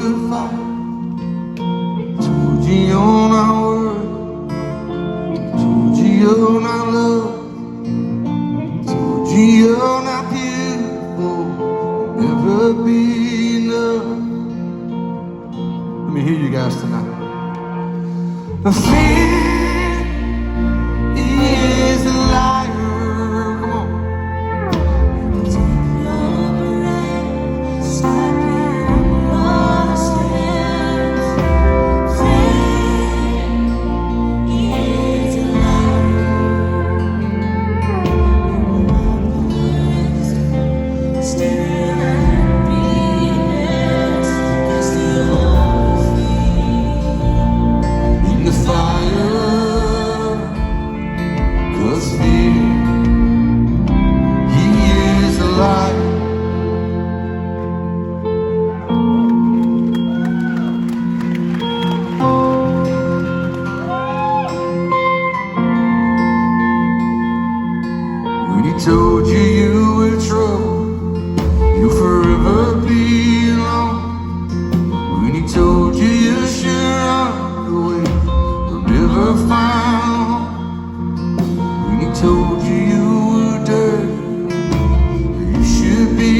good fight. Told you you're not worth. Told you you're not loved. Told you you're not beautiful. Never be enough. Let me hear you guys tonight. Fear is a liar. Come on. When he told you you were trouble, you'll forever be alone. When he told you you should run away, but never found. When he told you you were dirty, you should be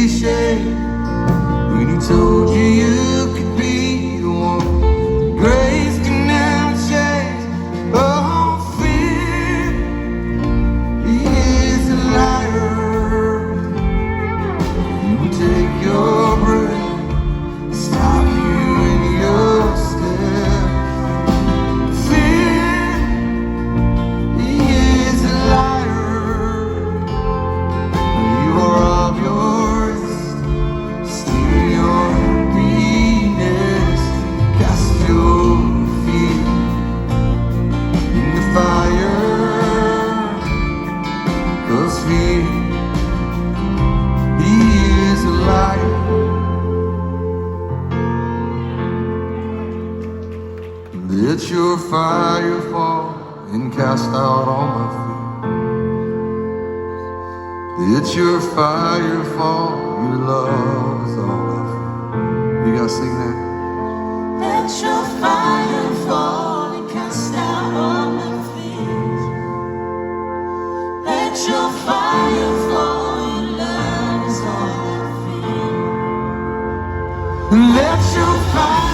ashamed. When he told you you could be the one grace can never change. Oh, fear, he is a liar. He will take your breath, stop you in your step. Fear, he is a liar. You are of your rest, steal your happiness, cast your feet in the fire. 'Cause fear, he is a liar. Let your fire fall and cast out all my fear. Let your fire fall, your love is all I feel. You guys sing that? Let your fire fall and cast out all my fears. Let your fire fall, your love is all I feel. Let your fire